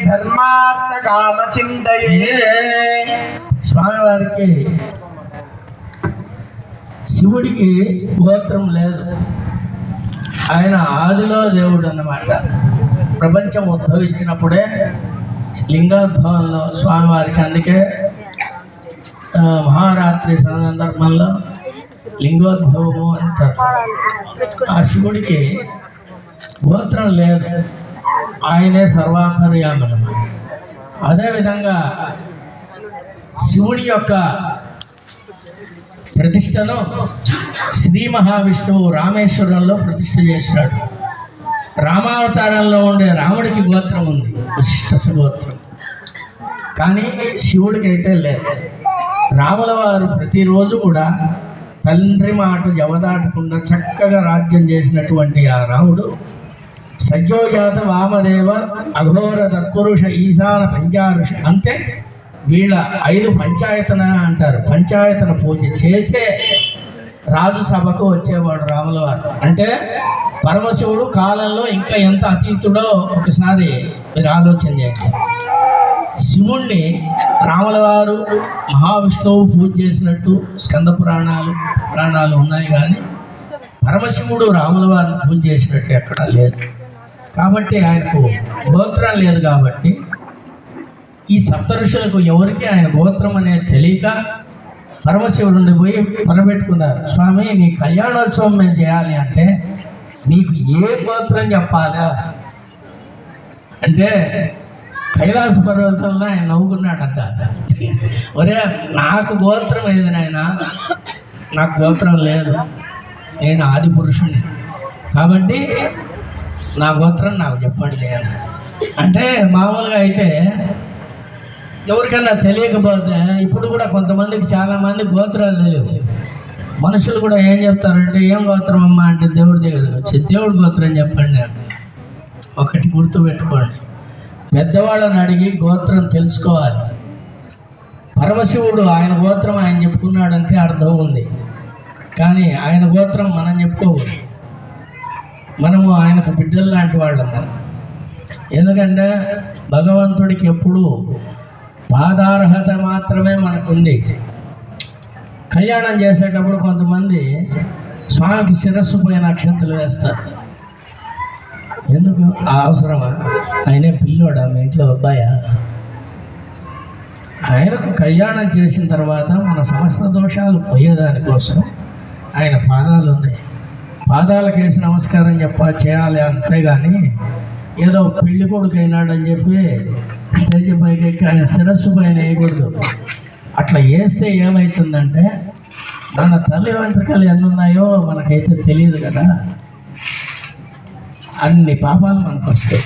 ధర్మార్థ కామ చింతయే. స్వామివారికి శివుడికి గోత్రం లేదు. ఆయన ఆదిలో దేవుడు అన్నమాట. ప్రపంచం ఉద్భవించినప్పుడే లింగోద్భవంలో స్వామివారికి, అందుకే మహారాత్రి సందర్భంలో లింగోద్భవము అంటారు. ఆ శివుడికి గోత్రం లేదు, ఆయనే సర్వాంతర్యామన్నమాట. అదేవిధంగా శివుడి యొక్క ప్రతిష్టను శ్రీ మహావిష్ణువు రామేశ్వరంలో ప్రతిష్ఠ చేశాడు. రామావతారంలో ఉండే రాముడికి గోత్రం ఉంది, వశిష్ఠ గోత్రం, కానీ శివుడికి అయితే లేదు. రాముల వారు ప్రతిరోజు కూడా తండ్రి మాట జవదాటకుండా చక్కగా రాజ్యం చేసినటువంటి ఆ రాముడు సజ్జోజాత వామదేవ అఘోర తత్పురుష ఈశాన పంచారుష, అంటే వీళ్ళ 5 పంచాయతన అంటారు. పంచాయతన పూజ చేసే రాజు సభకు వచ్చేవాడు రాముల వారు. అంటే పరమశివుడు కాలంలో ఇంకా ఎంత అతీతుడో ఒకసారి మీరు ఆలోచన చేయండి. శివుణ్ణి రాముల వారు మహావిష్ణువు పూజ చేసినట్టు స్కంద పురాణాలు ఉన్నాయి, కానీ పరమశివుడు రాముల వారిని పూజ చేసినట్టు ఎక్కడా లేదు. కాబట్టి ఆయనకు గోత్రం లేదు. కాబట్టి ఈ సప్త ఋషులకు ఎవరికి ఆయన గోత్రం అనేది తెలియక పరమశివుడిని పోయి పరబెట్టుకున్నారు. స్వామి, నీ కళ్యాణోత్సవం మేము చేయాలి అంటే నీకు ఏ గోత్రం చెప్పాలా అంటే కైలాస పర్వతంలో ఆయన నవ్వుకున్నాడంట. ఒరే, నాకు గోత్రం ఏది నాయన, నాకు గోత్రం లేదు, నేను ఆది పురుషుని, కాబట్టి నా గోత్రం నాకు చెప్పండి అని. అంటే మామూలుగా అయితే ఎవరికన్నా తెలియకపోతే, ఇప్పుడు కూడా కొంతమందికి చాలామంది గోత్రాలు తెలియదు. మనుషులు కూడా ఏం చెప్తారంటే, ఏం గోత్రం అమ్మా అంటే దేవుడి దగ్గర వచ్చి దేవుడి గోత్రం చెప్పండి అంటే. ఒకటి గుర్తుపెట్టుకోండి, పెద్దవాళ్ళని అడిగి గోత్రం తెలుసుకోవాలి. పరమశివుడు ఆయన గోత్రం ఆయన చెప్పుకున్నాడంటే అర్థం ఉంది, కానీ ఆయన గోత్రం మనం చెప్పుకోకూడదు. మనము ఆయనకు బిడ్డలు లాంటి వాళ్ళం. ఎందుకంటే భగవంతుడికి ఎప్పుడు పాదార్హత మాత్రమే మనకుంది. కళ్యాణం చేసేటప్పుడు కొంతమంది స్వామికి శిరస్సు పైన అక్షంతలు వేస్తారు. ఎందుకు అవసరమా? ఆయనే పిల్లోడా, మీ ఇంట్లో అబ్బాయా? ఆయనకు కళ్యాణం చేసిన తర్వాత మన సమస్త దోషాలు పోయేదానికోసం ఆయన పాదాలు ఉన్నాయి. పాదాలకు వేసి నమస్కారం చేయాలి, అంతేగాని ఏదో పెళ్లి కొడుకు అయినాడని చెప్పి స్టేజ్ పైకి ఎక్కి ఆయన శిరస్సు పైన వేయకూడదు. అట్లా వేస్తే ఏమవుతుందంటే, మన తల్లి వెంట్రుకలు ఎన్ని ఉన్నాయో మనకైతే తెలియదు కదా, అన్ని పాపాలు మనకు వస్తాయి.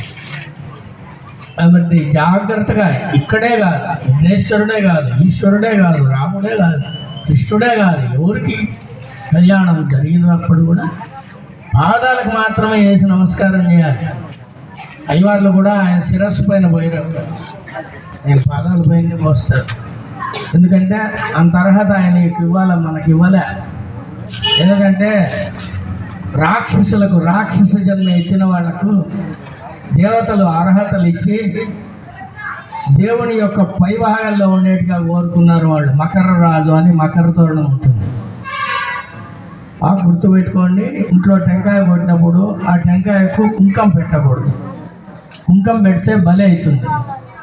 కాబట్టి జాగ్రత్తగా, ఇక్కడే కాదు, విఘ్నేశ్వరుడే కాదు, ఈశ్వరుడే కాదు, రాముడే కాదు, కృష్ణుడే కాదు, ఎవరికి కళ్యాణం జరిగినప్పుడు కూడా పాదాలకు మాత్రమే వేసి నమస్కారం చేయాలి. అయ్యవార్లు కూడా ఆయన శిరస్సు పైన పోయినప్పుడు ఆయన పాదాల పైన పోస్తారు. ఎందుకంటే అంత అర్హత ఆయనకి ఇవ్వాలి, మనకి ఇవ్వలే. ఎందుకంటే రాక్షసులకు, రాక్షస జన్మ ఎత్తిన వాళ్లకు దేవతలు అర్హతలు ఇచ్చి దేవుని యొక్క పై భాగాల్లో ఉండేట్టుగా కోరుకున్నారు వాళ్ళు. మకర రాజు అని మకర తోరణం ఉంటుంది, గుర్తుపెట్టుకోండి. ఇంట్లో టెంకాయ కొట్టినప్పుడు ఆ టెంకాయకు కుంకం పెట్టకూడదు. కుంకం పెడితే బలి అవుతుంది.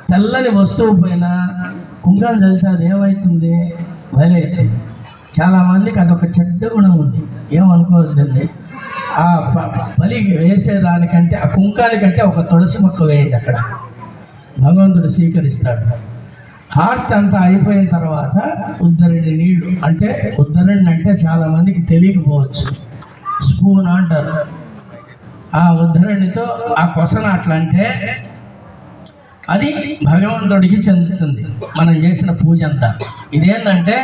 తెల్లని వస్తువు పైన కుంకం చల్లితే అది ఏమవుతుంది? బలి అవుతుంది. చాలామందికి అదొక చెడ్డ గుణం ఉంది, ఏమనుకోవద్దండి. ఆ బలికి వేసేదానికంటే, ఆ కుంకానికంటే ఒక తులసి మొక్క వేయండి, అక్కడ భగవంతుడు స్వీకరిస్తాడు. హార్ట్ అంతా అయిపోయిన తర్వాత ఉద్దరిని నీళ్ళు, అంటే ఉద్దరిని అంటే చాలామందికి తెలియకపోవచ్చు, స్పూన్ అంటారు. ఆ ఉద్ధరణితో ఆ కొసన అట్లా అంటే అది భగవంతుడికి చెందుతుంది మనం చేసిన పూజ అంతా. ఇదేంటంటే